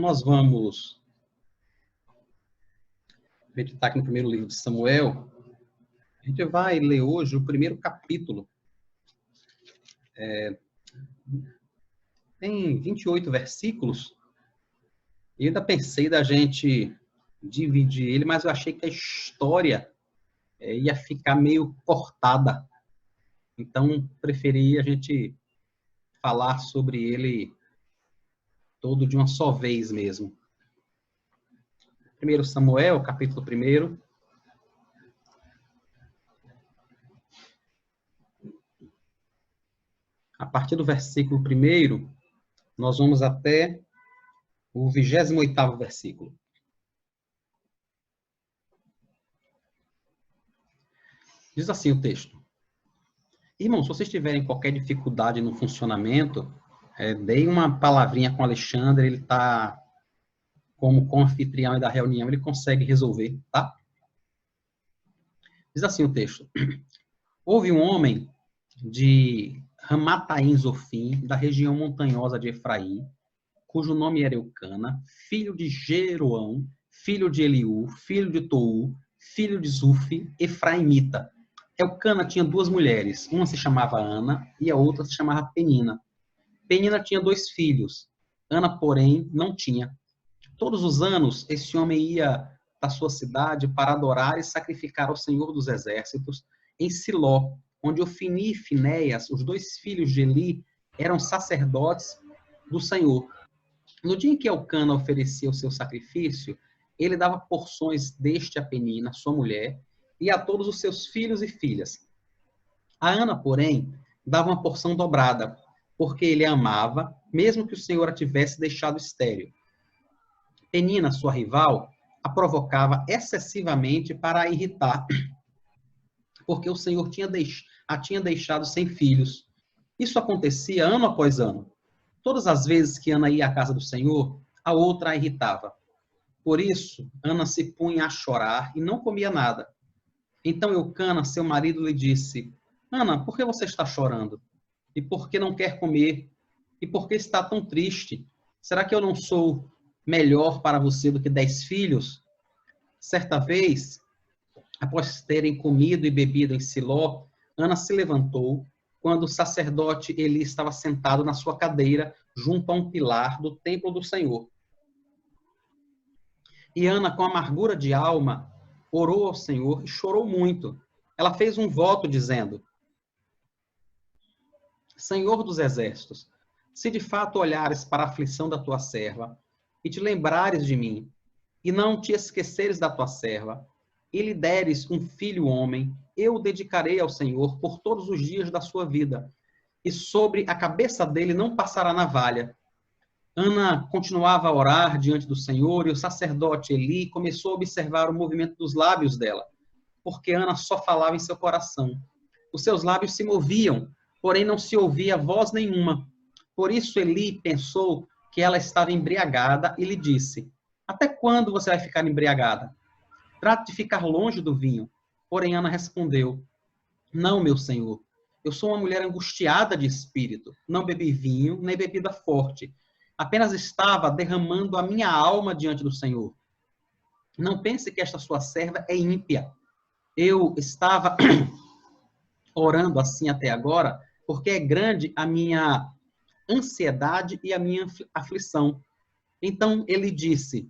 nós vamos meditar aqui no primeiro livro de Samuel. A gente vai ler hoje o primeiro capítulo. Tem 28 versículos. E ainda pensei da gente dividir ele, mas eu achei que a história ia ficar meio cortada. Então, preferi a gente falar sobre ele todo de uma só vez mesmo. 1 Samuel, capítulo 1. A partir do versículo 1, nós vamos até o 28º versículo. Diz assim o texto. Irmãos, se vocês tiverem qualquer dificuldade no funcionamento, deem uma palavrinha com o Alexandre, ele está como anfitrião da reunião, ele consegue resolver, tá? Diz assim o texto. Houve um homem de Ramataim Zofim, da região montanhosa de Efraim, cujo nome era Eucana, filho de Jeroão, filho de Eliú, filho de Tou, filho de Zufi, efraimita. Eucana tinha duas mulheres, uma se chamava Ana e a outra se chamava Penina. Penina tinha 2 filhos, Ana, porém, não tinha. Todos os anos, esse homem ia da sua cidade para adorar e sacrificar ao Senhor dos Exércitos em Siló, onde Ofni e Finéias, os 2 filhos de Eli, eram sacerdotes do Senhor. No dia em que Eucana oferecia o seu sacrifício, ele dava porções deste a Penina, sua mulher, e a todos os seus filhos e filhas. A Ana, porém, dava uma porção dobrada, porque ele a amava, mesmo que o Senhor a tivesse deixado estéril. Penina, sua rival, a provocava excessivamente para a irritar, porque o Senhor a tinha deixado sem filhos. Isso acontecia ano após ano. Todas as vezes que Ana ia à casa do Senhor, a outra a irritava. Por isso, Ana se punha a chorar e não comia nada. Então Eucana, seu marido, lhe disse: Ana, por que você está chorando? E por que não quer comer? E por que está tão triste? Será que eu não sou melhor para você do que 10 filhos? Certa vez, após terem comido e bebido em Siló, Ana se levantou, quando o sacerdote Eli estava sentado na sua cadeira, junto a um pilar do templo do Senhor. E Ana, com amargura de alma, orou ao Senhor e chorou muito. Ela fez um voto dizendo: Senhor dos Exércitos, se de fato olhares para a aflição da tua serva, e te lembrares de mim, e não te esqueceres da tua serva, e lhe deres um filho homem, eu o dedicarei ao Senhor por todos os dias da sua vida, e sobre a cabeça dele não passará navalha. Ana continuava a orar diante do Senhor, e o sacerdote Eli começou a observar o movimento dos lábios dela, porque Ana só falava em seu coração. Os seus lábios se moviam, porém não se ouvia voz nenhuma. Por isso Eli pensou que ela estava embriagada e lhe disse: Até quando você vai ficar embriagada? Trate de ficar longe do vinho. Porém Ana respondeu: Não, meu senhor, eu sou uma mulher angustiada de espírito. Não bebi vinho, nem bebida forte. Apenas estava derramando a minha alma diante do Senhor. Não pense que esta sua serva é ímpia. Eu estava orando assim até agora, porque é grande a minha ansiedade e a minha aflição. Então ele disse: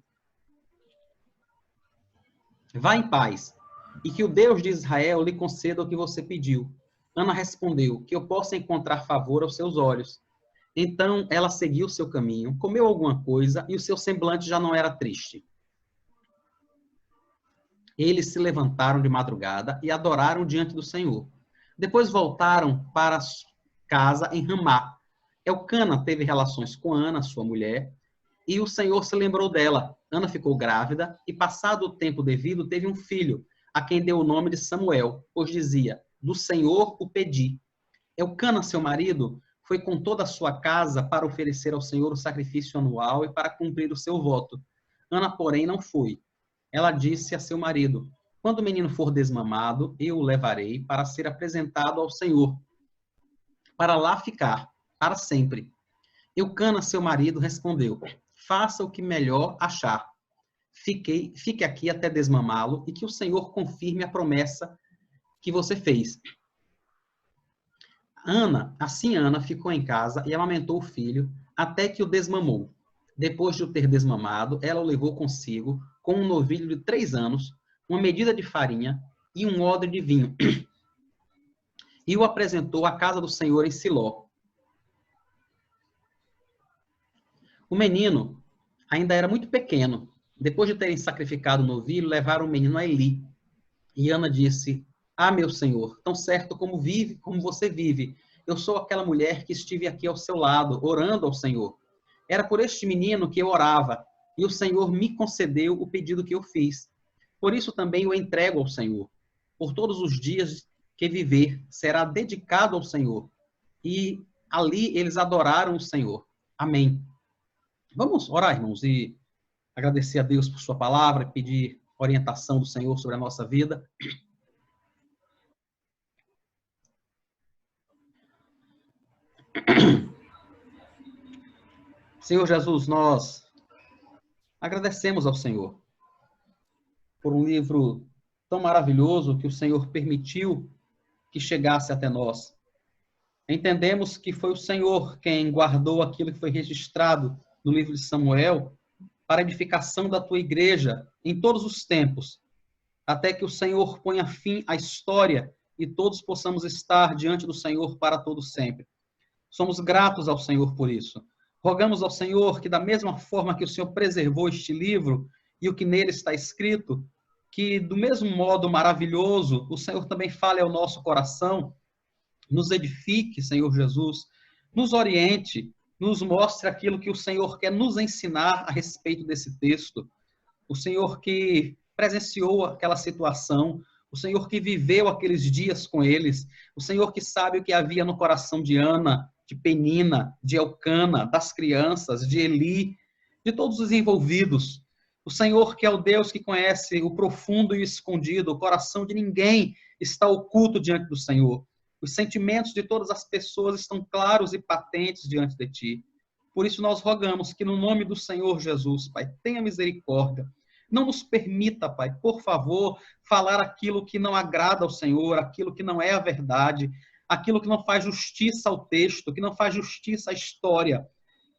Vá em paz, e que o Deus de Israel lhe conceda o que você pediu. Ana respondeu: Que eu possa encontrar favor aos seus olhos. Então ela seguiu seu caminho, comeu alguma coisa, e o seu semblante já não era triste. Eles se levantaram de madrugada e adoraram diante do Senhor. Depois voltaram para casa em Ramá. Eucana teve relações com Ana, sua mulher, e o Senhor se lembrou dela. Ana ficou grávida e, passado o tempo devido, teve um filho, a quem deu o nome de Samuel, pois dizia: Do Senhor o pedi. Eucana, seu marido, foi com toda a sua casa para oferecer ao Senhor o sacrifício anual e para cumprir o seu voto. Ana, porém, não foi. Ela disse a seu marido: Quando o menino for desmamado, eu o levarei para ser apresentado ao Senhor, para lá ficar, para sempre. Eucana, seu marido, respondeu: faça o que melhor achar. Fique aqui até desmamá-lo e que o Senhor confirme a promessa que você fez. Ana ficou em casa e amamentou o filho até que o desmamou. Depois de o ter desmamado, ela o levou consigo com um novilho de 3 anos, uma medida de farinha e um odre de vinho. E o apresentou à casa do Senhor em Siló. O menino ainda era muito pequeno. Depois de terem sacrificado o novilho, levaram o menino a Eli. E Ana disse: Ah, meu senhor, tão certo como você vive, eu sou aquela mulher que estive aqui ao seu lado, orando ao Senhor. Era por este menino que eu orava, e o Senhor me concedeu o pedido que eu fiz. Por isso também o entrego ao Senhor. Por todos os dias que viver, será dedicado ao Senhor. E ali eles adoraram o Senhor. Amém. Vamos orar, irmãos, e agradecer a Deus por sua palavra, pedir orientação do Senhor sobre a nossa vida. Senhor Jesus, nós agradecemos ao Senhor por um livro tão maravilhoso que o Senhor permitiu que chegasse até nós. Entendemos que foi o Senhor quem guardou aquilo que foi registrado no livro de Samuel para a edificação da tua igreja em todos os tempos, até que o Senhor ponha fim à história e todos possamos estar diante do Senhor para todo sempre. Somos gratos ao Senhor por isso. Rogamos ao Senhor que, da mesma forma que o Senhor preservou este livro e o que nele está escrito, que, do mesmo modo maravilhoso, o Senhor também fale ao nosso coração, nos edifique, Senhor Jesus, nos oriente, nos mostre aquilo que o Senhor quer nos ensinar a respeito desse texto. O Senhor que presenciou aquela situação, o Senhor que viveu aqueles dias com eles, o Senhor que sabe o que havia no coração de Ana, de Penina, de Elcana, das crianças, de Eli, de todos os envolvidos. O Senhor que é o Deus que conhece o profundo e o escondido, o coração de ninguém está oculto diante do Senhor. Os sentimentos de todas as pessoas estão claros e patentes diante de ti. Por isso nós rogamos que no nome do Senhor Jesus, Pai, tenha misericórdia. Não nos permita, Pai, por favor, falar aquilo que não agrada ao Senhor, aquilo que não é a verdade, aquilo que não faz justiça ao texto, que não faz justiça à história.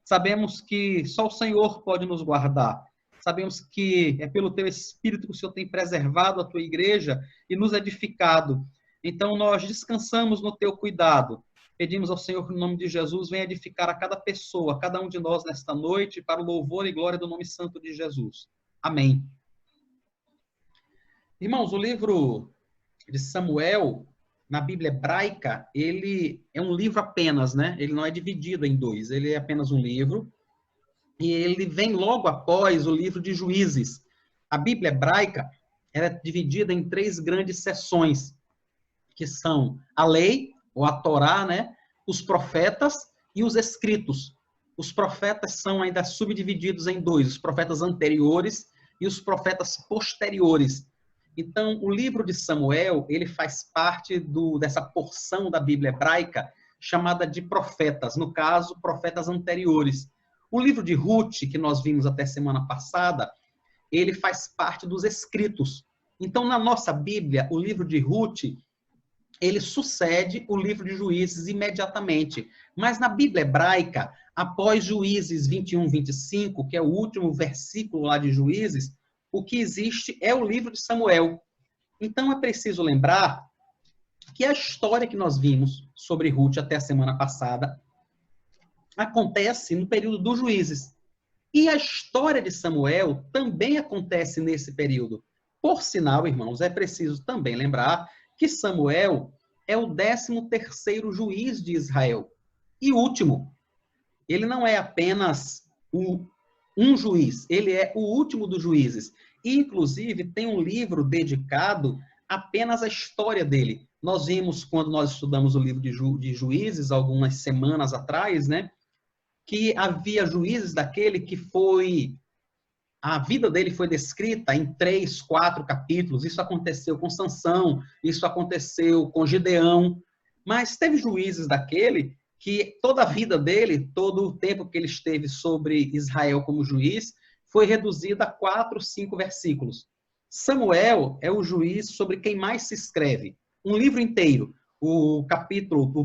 Sabemos que só o Senhor pode nos guardar. Sabemos que é pelo teu Espírito que o Senhor tem preservado a tua igreja e nos edificado. Então nós descansamos no teu cuidado. Pedimos ao Senhor que, no nome de Jesus, venha edificar a cada pessoa, a cada um de nós nesta noite, para o louvor e glória do nome santo de Jesus. Amém. Irmãos, o livro de Samuel, na Bíblia hebraica, ele é um livro apenas, né? Ele não é dividido em dois, ele é apenas um livro. E ele vem logo após o livro de Juízes. A Bíblia hebraica ela é dividida em 3 grandes seções, que são a lei, ou a Torá, né? Os profetas e os escritos. Os profetas são ainda subdivididos em 2, os profetas anteriores e os profetas posteriores. Então, o livro de Samuel, ele faz parte dessa porção da Bíblia hebraica chamada de profetas, no caso, profetas anteriores. O livro de Ruth, que nós vimos até semana passada, ele faz parte dos escritos. Então, na nossa Bíblia, o livro de Ruth, ele sucede o livro de Juízes imediatamente. Mas na Bíblia hebraica, após Juízes 21, 25, que é o último versículo lá de Juízes, o que existe é o livro de Samuel. Então, é preciso lembrar que a história que nós vimos sobre Ruth até a semana passada acontece no período dos Juízes. E a história de Samuel também acontece nesse período. Por sinal, irmãos, é preciso também lembrar que Samuel é o 13º juiz de Israel. E último. Ele não é apenas um juiz, ele é o último dos juízes. E, inclusive, tem um livro dedicado apenas à história dele. Nós vimos, quando nós estudamos o livro de Juízes, algumas semanas atrás, né, que havia juízes daquele que a vida dele foi descrita em 3, 4 capítulos. Isso aconteceu com Sansão, isso aconteceu com Gideão, mas teve juízes daquele que toda a vida dele, todo o tempo que ele esteve sobre Israel como juiz, foi reduzida a 4, 5 versículos. Samuel é o juiz sobre quem mais se escreve. Um livro inteiro. O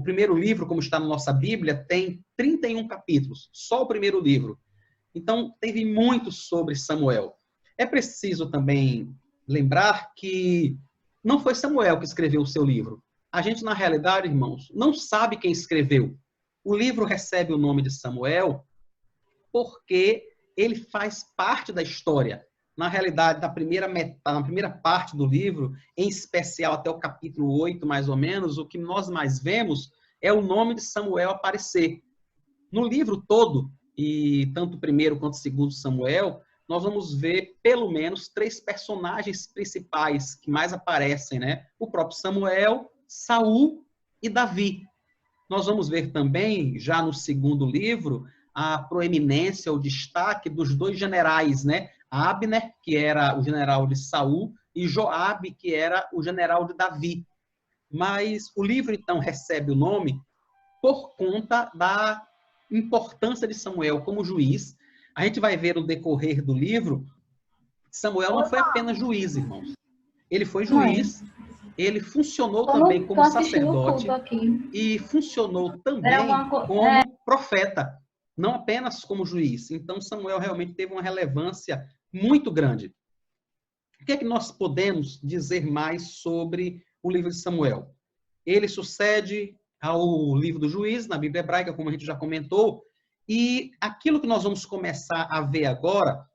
primeiro livro, como está na nossa Bíblia, tem 31 capítulos, só o primeiro livro. Então, teve muito sobre Samuel. É preciso também lembrar que não foi Samuel que escreveu o seu livro. A gente, na realidade, irmãos, não sabe quem escreveu. O livro recebe o nome de Samuel porque ele faz parte da história. Na realidade, na primeira parte do livro, em especial até o capítulo 8, mais ou menos, o que nós mais vemos é o nome de Samuel aparecer. No livro todo, e tanto o primeiro quanto o segundo Samuel, nós vamos ver pelo menos 3 personagens principais que mais aparecem, né? O próprio Samuel, Saul e Davi. Nós vamos ver também, já no segundo livro, a proeminência, o destaque dos 2 generais, né? Abner, que era o general de Saul, e Joabe, que era o general de Davi. Mas o livro, então, recebe o nome por conta da importância de Samuel como juiz. A gente vai ver no decorrer do livro, Samuel não foi apenas juiz, irmãos. Ele foi juiz, ele funcionou também como sacerdote e funcionou também como profeta, não apenas como juiz. Então, Samuel realmente teve uma relevância muito grande. O que é que nós podemos dizer mais sobre o livro de Samuel? Ele sucede ao livro do Juiz, na Bíblia hebraica, como a gente já comentou, e aquilo que nós vamos começar a ver agora,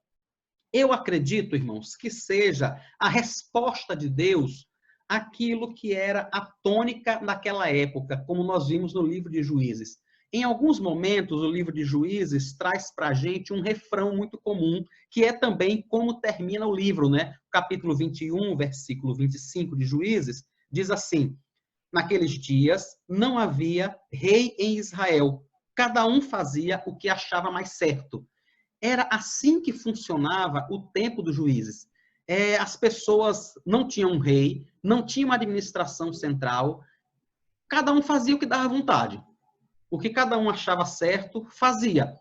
eu acredito, irmãos, que seja a resposta de Deus àquilo que era a tônica naquela época, como nós vimos no livro de Juízes. Em alguns momentos, o livro de Juízes traz para a gente um refrão muito comum, que é também como termina o livro, né? Capítulo 21, versículo 25 de Juízes, diz assim: naqueles dias não havia rei em Israel, cada um fazia o que achava mais certo. Era assim que funcionava o tempo dos juízes. As pessoas não tinham um rei, não tinham uma administração central, cada um fazia o que dava vontade. O que cada um achava certo, fazia.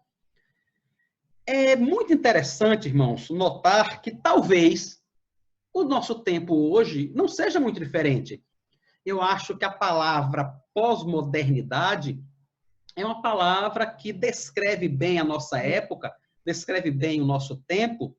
É muito interessante, irmãos, notar que talvez o nosso tempo hoje não seja muito diferente. Eu acho que a palavra pós-modernidade é uma palavra que descreve bem a nossa época, descreve bem o nosso tempo,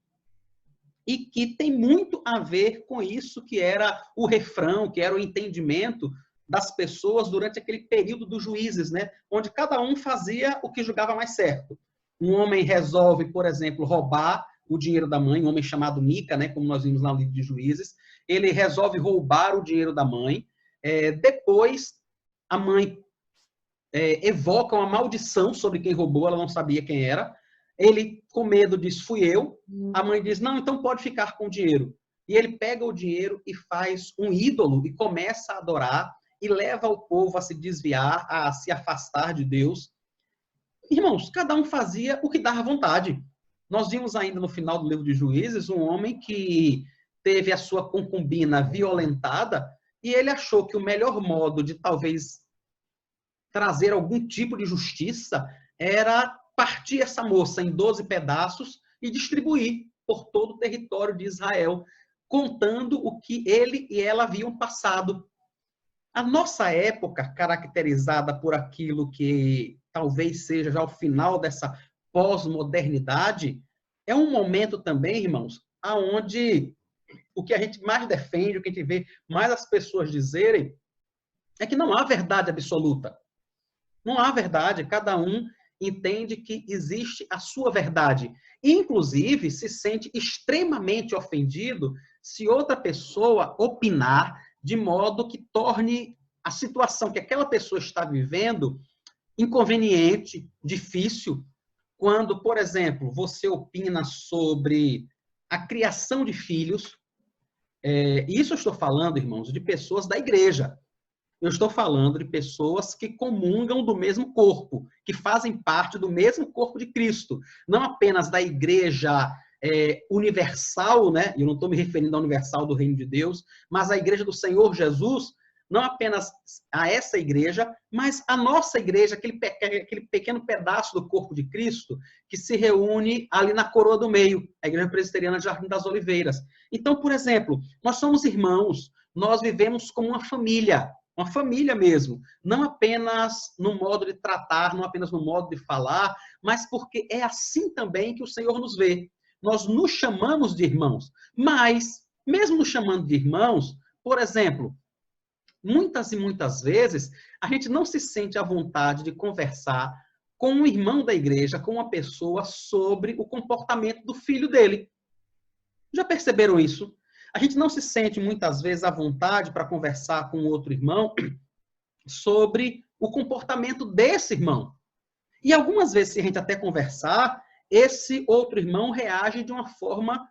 e que tem muito a ver com isso que era o refrão, que era o entendimento das pessoas durante aquele período dos juízes, né? Onde cada um fazia o que julgava mais certo. Um homem resolve, por exemplo, roubar o dinheiro da mãe, um homem chamado Mica, né? Como nós vimos lá no livro de Juízes, ele resolve roubar o dinheiro da mãe. Depois, a mãe evoca uma maldição sobre quem roubou, ela não sabia quem era. Ele, com medo, diz, fui eu. A mãe diz, não, então pode ficar com o dinheiro. E ele pega o dinheiro e faz um ídolo e começa a adorar e leva o povo a se desviar, a se afastar de Deus. Irmãos, cada um fazia o que dava vontade. Nós vimos ainda no final do livro de Juízes um homem que teve a sua concubina violentada e ele achou que o melhor modo de talvez trazer algum tipo de justiça era partir essa moça em 12 pedaços e distribuir por todo o território de Israel, contando o que ele e ela haviam passado. A nossa época, caracterizada por aquilo que talvez seja já o final dessa pós-modernidade, é um momento também, irmãos, aonde o que a gente mais defende, o que a gente vê mais as pessoas dizerem, é que não há verdade absoluta. Não há verdade, cada um entende que existe a sua verdade. Inclusive, se sente extremamente ofendido se outra pessoa opinar de modo que torne a situação que aquela pessoa está vivendo inconveniente, difícil. Quando, por exemplo, você opina sobre a criação de filhos, isso eu estou falando, irmãos, de pessoas da igreja. Eu estou falando de pessoas que comungam do mesmo corpo, que fazem parte do mesmo corpo de Cristo. Não apenas da igreja universal, né? Eu não estou me referindo à universal do reino de Deus, mas à igreja do Senhor Jesus, não apenas a essa igreja, mas a nossa igreja, aquele pequeno pedaço do corpo de Cristo, que se reúne ali na Coroa do Meio, a Igreja Presbiteriana de Jardim das Oliveiras. Então, por exemplo, nós somos irmãos, nós vivemos como uma família mesmo, não apenas no modo de tratar, não apenas no modo de falar, mas porque é assim também que o Senhor nos vê. Nós nos chamamos de irmãos, mas, mesmo nos chamando de irmãos, por exemplo, muitas e muitas vezes, a gente não se sente à vontade de conversar com um irmão da igreja, com uma pessoa, sobre o comportamento do filho dele. Já perceberam isso? A gente não se sente muitas vezes à vontade para conversar com outro irmão sobre o comportamento desse irmão. E algumas vezes, se a gente até conversar, esse outro irmão reage de uma forma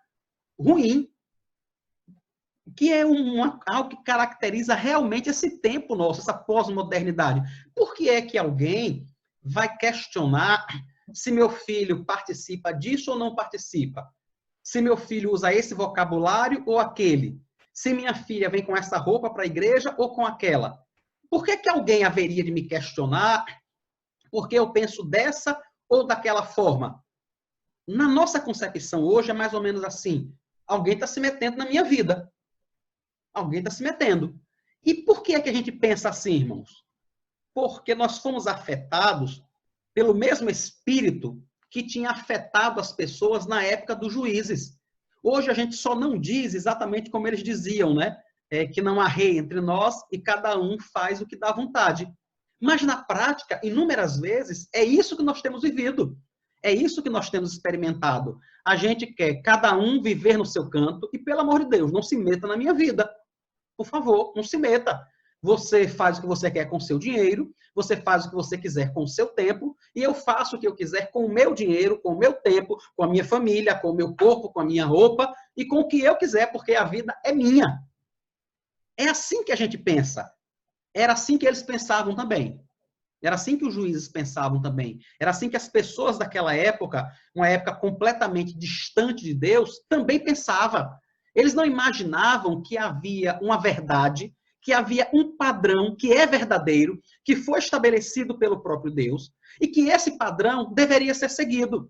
ruim, que é algo que caracteriza realmente esse tempo nosso, essa pós-modernidade. Por que é que alguém vai questionar se meu filho participa disso ou não participa? Se meu filho usa esse vocabulário ou aquele? Se minha filha vem com essa roupa para a igreja ou com aquela? Por que que alguém haveria de me questionar porque eu penso dessa ou daquela forma? Na nossa concepção hoje é mais ou menos assim. Alguém está se metendo na minha vida. Alguém está se metendo. E por que é que a gente pensa assim, irmãos? Porque nós fomos afetados pelo mesmo espírito que tinha afetado as pessoas na época dos juízes. Hoje a gente só não diz exatamente como eles diziam, né? Que não há rei entre nós e cada um faz o que dá vontade. Mas na prática, inúmeras vezes, é isso que nós temos vivido. É isso que nós temos experimentado. A gente quer cada um viver no seu canto e, pelo amor de Deus, não se meta na minha vida. Por favor, não se meta. Você faz o que você quer com o seu dinheiro, você faz o que você quiser com o seu tempo, e eu faço o que eu quiser com o meu dinheiro, com o meu tempo, com a minha família, com o meu corpo, com a minha roupa, e com o que eu quiser, porque a vida é minha. É assim que a gente pensa. Era assim que eles pensavam também. Era assim que os juízes pensavam também. Era assim que as pessoas daquela época, uma época completamente distante de Deus, também pensavam. Eles não imaginavam que havia uma verdade, que havia um padrão que é verdadeiro, que foi estabelecido pelo próprio Deus, e que esse padrão deveria ser seguido.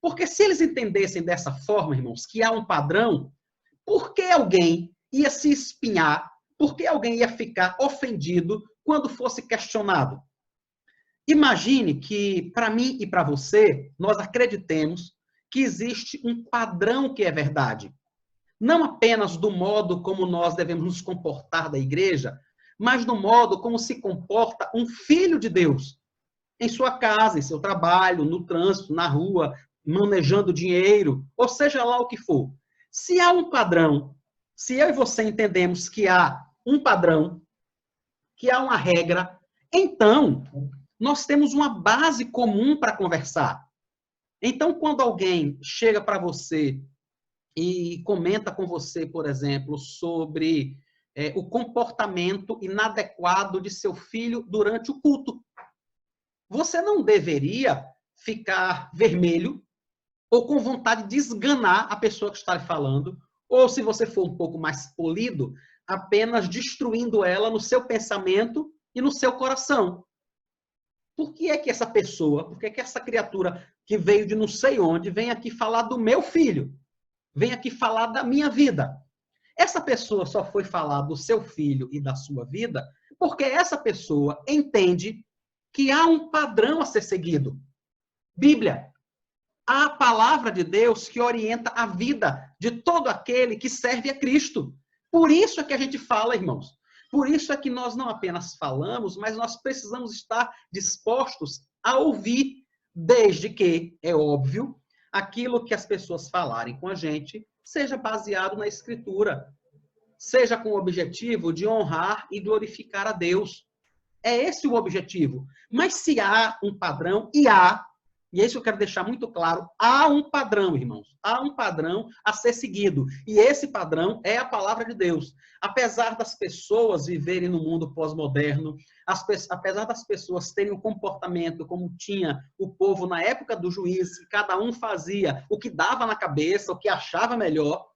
Porque se eles entendessem dessa forma, irmãos, que há um padrão, por que alguém ia se espinhar? Por que alguém ia ficar ofendido quando fosse questionado? Imagine que, para mim e para você, nós acreditemos que existe um padrão que é verdade. Não apenas do modo como nós devemos nos comportar da igreja, mas do modo como se comporta um filho de Deus. Em sua casa, em seu trabalho, no trânsito, na rua, manejando dinheiro, ou seja lá o que for. Se há um padrão, se eu e você entendemos que há um padrão, que há uma regra, então nós temos uma base comum para conversar. Então, quando alguém chega para você e comenta com você, por exemplo, sobre o comportamento inadequado de seu filho durante o culto, você não deveria ficar vermelho ou com vontade de esganar a pessoa que está lhe falando, ou, se você for um pouco mais polido, apenas destruindo ela no seu pensamento e no seu coração. Por que é que essa pessoa, por que é que essa criatura que veio de não sei onde, vem aqui falar do meu filho? Vem aqui falar da minha vida? Essa pessoa só foi falar do seu filho e da sua vida porque essa pessoa entende que há um padrão a ser seguido. Bíblia. Há a palavra de Deus que orienta a vida de todo aquele que serve a Cristo. Por isso é que a gente fala, irmãos. Por isso é que nós não apenas falamos, mas nós precisamos estar dispostos a ouvir, desde que, é óbvio, aquilo que as pessoas falarem com a gente seja baseado na Escritura, seja com o objetivo de honrar e glorificar a Deus. É esse o objetivo. Mas se há um padrão, e é isso que eu quero deixar muito claro, há um padrão, irmãos. Há um padrão a ser seguido. E esse padrão é a palavra de Deus. Apesar das pessoas viverem no mundo pós-moderno, apesar das pessoas terem um comportamento como tinha o povo na época do juiz, que cada um fazia o que dava na cabeça, o que achava melhor,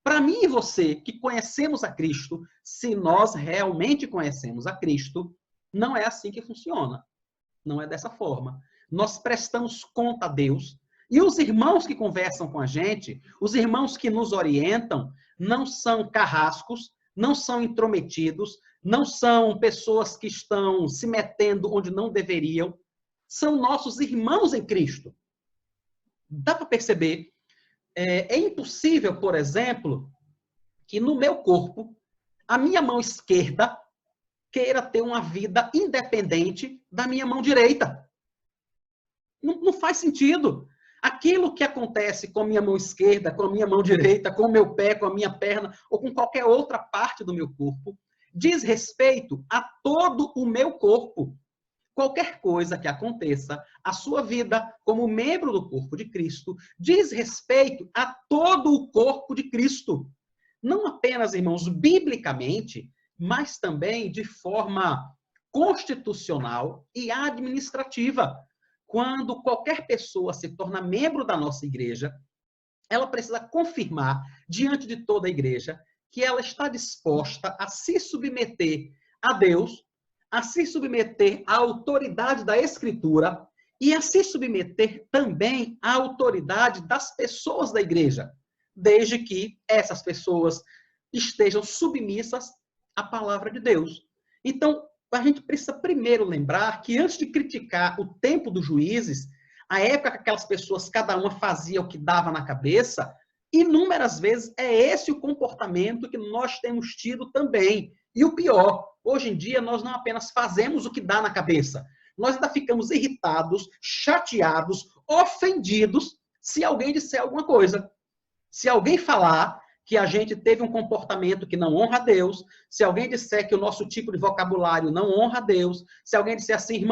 Para mim e você, que conhecemos a Cristo, se nós realmente conhecemos a Cristo, não é assim que funciona. Não é dessa forma. Nós prestamos conta a Deus, e os irmãos que conversam com a gente, os irmãos que nos orientam, não são carrascos, não são intrometidos, não são pessoas que estão se metendo onde não deveriam, são nossos irmãos em Cristo. Dá para perceber? É impossível, por exemplo, que no meu corpo, a minha mão esquerda queira ter uma vida independente da minha mão direita. Não faz sentido. Aquilo que acontece com a minha mão esquerda, com a minha mão direita, com o meu pé, com a minha perna, ou com qualquer outra parte do meu corpo, diz respeito a todo o meu corpo. Qualquer coisa que aconteça, a sua vida como membro do corpo de Cristo, diz respeito a todo o corpo de Cristo. Não apenas, irmãos, biblicamente, mas também de forma constitucional e administrativa. Quando qualquer pessoa se torna membro da nossa igreja, ela precisa confirmar diante de toda a igreja que ela está disposta a se submeter a Deus, a se submeter à autoridade da Escritura e a se submeter também à autoridade das pessoas da igreja, desde que essas pessoas estejam submissas à palavra de Deus. Então, a gente precisa primeiro lembrar que antes de criticar o tempo dos juízes, a época que aquelas pessoas, cada uma fazia o que dava na cabeça, inúmeras vezes é esse o comportamento que nós temos tido também. E o pior, hoje em dia nós não apenas fazemos o que dá na cabeça, nós ainda ficamos irritados, chateados, ofendidos se alguém disser alguma coisa. Se alguém falar que a gente teve um comportamento que não honra a Deus, se alguém disser que o nosso tipo de vocabulário não honra a Deus, se alguém disser assim,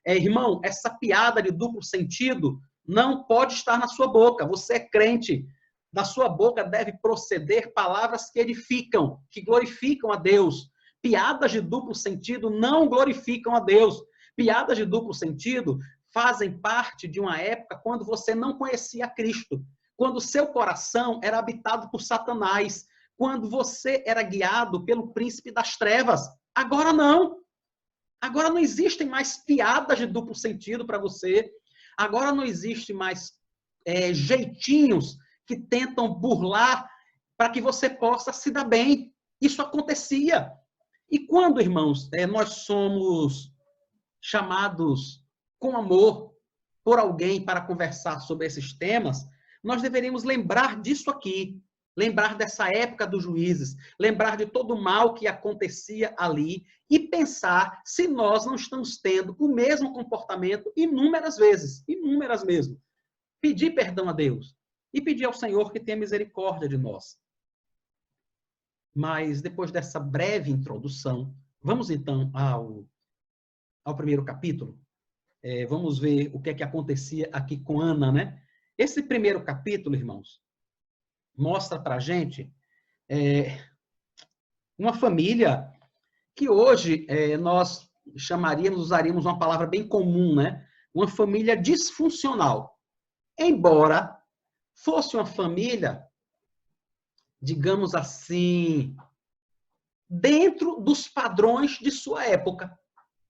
irmão, essa piada de duplo sentido não pode estar na sua boca, você é crente, da sua boca deve proceder palavras que edificam, que glorificam a Deus. Piadas de duplo sentido não glorificam a Deus. Piadas de duplo sentido fazem parte de uma época quando você não conhecia Cristo, quando o seu coração era habitado por Satanás, quando você era guiado pelo príncipe das trevas. Agora não. Agora não existem mais piadas de duplo sentido para você. Agora não existe mais jeitinhos que tentam burlar para que você possa se dar bem. Isso acontecia. E quando, irmãos, nós somos chamados com amor por alguém para conversar sobre esses temas, nós deveríamos lembrar disso aqui, lembrar dessa época dos juízes, lembrar de todo o mal que acontecia ali e pensar se nós não estamos tendo o mesmo comportamento inúmeras vezes, inúmeras mesmo. Pedir perdão a Deus e pedir ao Senhor que tenha misericórdia de nós. Mas depois dessa breve introdução, vamos então ao primeiro capítulo. Vamos ver o que é que acontecia aqui com Ana, né? Esse primeiro capítulo, irmãos, mostra para a gente uma família que hoje nós usaríamos uma palavra bem comum, né? Uma família disfuncional. Embora fosse uma família, digamos assim, dentro dos padrões de sua época.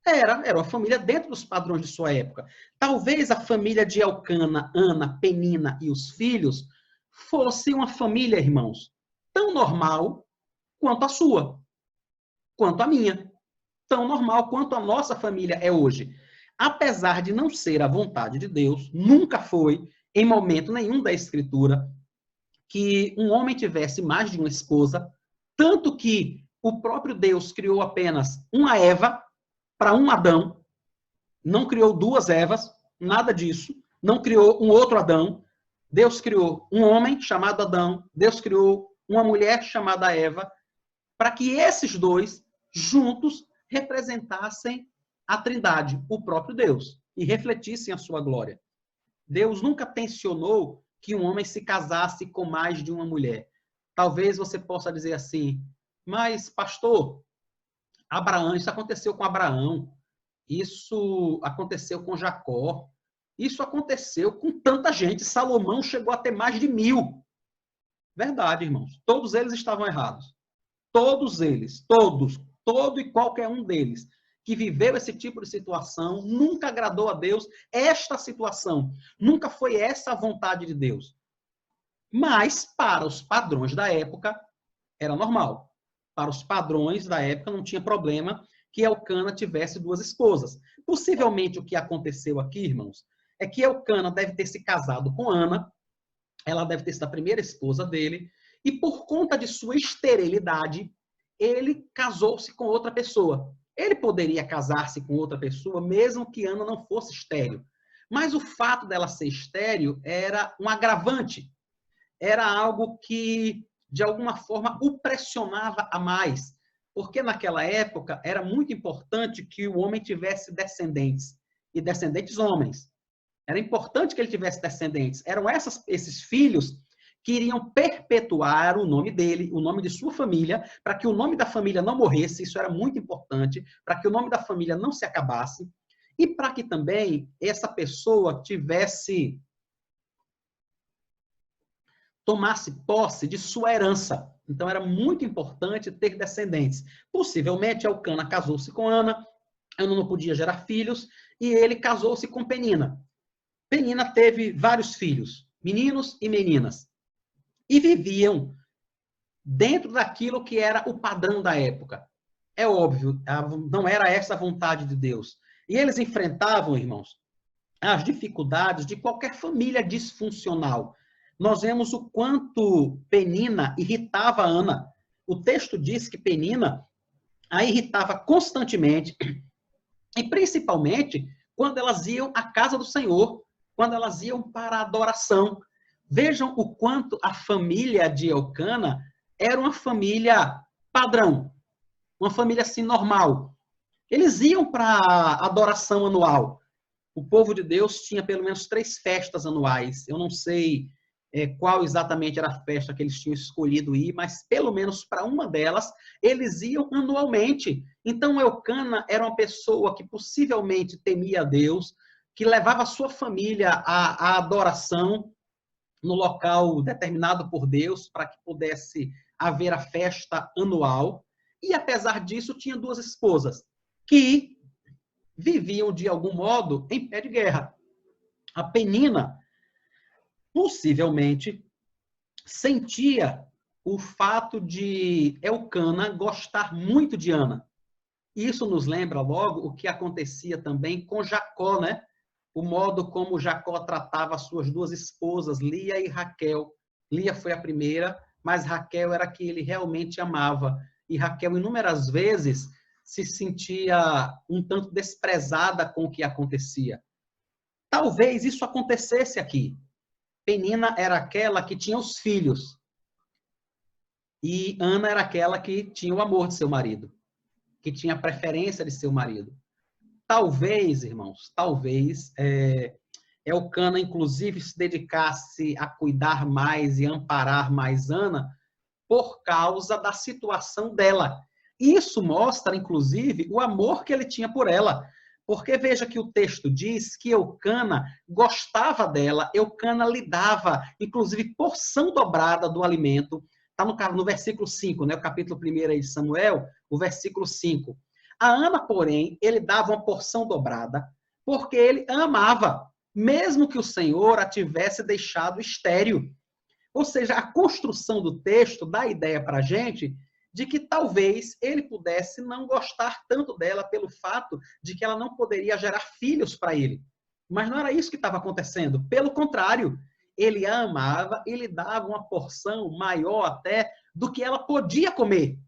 Era uma família dentro dos padrões de sua época. Talvez a família de Elcana, Ana, Penina e os filhos fosse uma família, irmãos, tão normal quanto a sua, quanto a minha. Tão normal quanto a nossa família é hoje. Apesar de não ser a vontade de Deus, nunca foi, em momento nenhum da Escritura, que um homem tivesse mais de uma esposa, tanto que o próprio Deus criou apenas uma Eva para um Adão, não criou duas Evas, nada disso, não criou um outro Adão. Deus criou um homem chamado Adão, Deus criou uma mulher chamada Eva, para que esses dois, juntos, representassem a Trindade, o próprio Deus, e refletissem a sua glória. Deus nunca tensionou que um homem se casasse com mais de uma mulher. Talvez você possa dizer assim, mas, pastor, Abraão, isso aconteceu com Abraão, isso aconteceu com Jacó, isso aconteceu com tanta gente. Salomão chegou a ter mais de 1000. Verdade, irmãos. Todos eles estavam errados. Todos eles, todos, todo e qualquer um deles que viveu esse tipo de situação, nunca agradou a Deus esta situação. Nunca foi essa a vontade de Deus. Mas, para os padrões da época, era normal. Para os padrões da época, não tinha problema que Elcana tivesse duas esposas. Possivelmente, o que aconteceu aqui, irmãos, é que Elcana deve ter se casado com Ana, ela deve ter sido a primeira esposa dele, e por conta de sua esterilidade, ele casou-se com outra pessoa. Ele poderia casar-se com outra pessoa, mesmo que Ana não fosse estéril. Mas o fato dela ser estéril era um agravante. Era algo que, de alguma forma, o pressionava a mais. Porque naquela época era muito importante que o homem tivesse descendentes, e descendentes homens. Era importante que ele tivesse descendentes. Eram esses filhos que iriam perpetuar o nome dele, o nome de sua família, para que o nome da família não morresse, isso era muito importante, para que o nome da família não se acabasse, e para que também essa pessoa tomasse posse de sua herança. Então era muito importante ter descendentes. Possivelmente Elcana casou-se com Ana, Ana não podia gerar filhos, e ele casou-se com Penina. Penina teve vários filhos, meninos e meninas, e viviam dentro daquilo que era o padrão da época. É óbvio, não era essa a vontade de Deus. E eles enfrentavam, irmãos, as dificuldades de qualquer família disfuncional. Nós vemos o quanto Penina irritava Ana. O texto diz que Penina a irritava constantemente, e principalmente quando elas iam à casa do Senhor, quando elas iam para a adoração. Vejam o quanto a família de Elcana era uma família padrão, uma família assim normal. Eles iam para a adoração anual. O povo de Deus tinha pelo menos 3 festas anuais. Eu não sei qual exatamente era a festa que eles tinham escolhido ir, mas pelo menos para uma delas, eles iam anualmente. Então, Elcana era uma pessoa que possivelmente temia a Deus, que levava a sua família à adoração no local determinado por Deus, para que pudesse haver a festa anual. E, apesar disso, tinha 2 esposas, que viviam, de algum modo, em pé de guerra. A Penina, possivelmente, sentia o fato de Elcana gostar muito de Ana. Isso nos lembra logo o que acontecia também com Jacó, né? O modo como Jacó tratava as suas 2 esposas, Lia e Raquel. Lia foi a primeira, mas Raquel era a que ele realmente amava. E Raquel, inúmeras vezes, se sentia um tanto desprezada com o que acontecia. Talvez isso acontecesse aqui. Penina era aquela que tinha os filhos. E Ana era aquela que tinha o amor de seu marido, que tinha a preferência de seu marido. Talvez, irmãos, talvez Elcana, inclusive, se dedicasse a cuidar mais e amparar mais Ana por causa da situação dela. Isso mostra, inclusive, o amor que ele tinha por ela. Porque veja que o texto diz que Elcana gostava dela, Elcana lhe dava, inclusive, porção dobrada do alimento. Está no versículo 5, né? O capítulo 1 de Samuel, o versículo 5. A Ana, porém, ele dava uma porção dobrada, porque ele a amava, mesmo que o Senhor a tivesse deixado estéril. Ou seja, a construção do texto dá a ideia para a gente de que talvez ele pudesse não gostar tanto dela pelo fato de que ela não poderia gerar filhos para ele. Mas não era isso que estava acontecendo. Pelo contrário, ele a amava, ele dava uma porção maior até do que ela podia comer.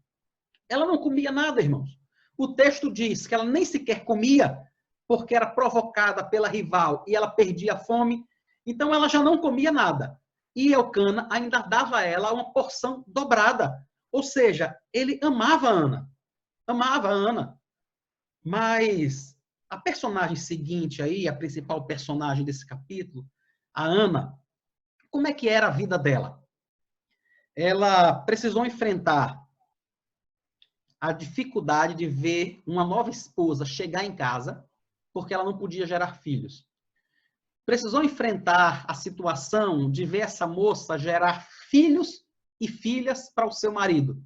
Ela não comia nada, irmãos. O texto diz que ela nem sequer comia, porque era provocada pela rival e ela perdia a fome. Então ela já não comia nada. E Elcana ainda dava a ela uma porção dobrada. Ou seja, ele amava a Ana. Amava a Ana. Mas a personagem seguinte aí, a principal personagem desse capítulo, a Ana, como é que era a vida dela? Ela precisou enfrentar a dificuldade de ver uma nova esposa chegar em casa, porque ela não podia gerar filhos. Precisou enfrentar a situação de ver essa moça gerar filhos e filhas para o seu marido.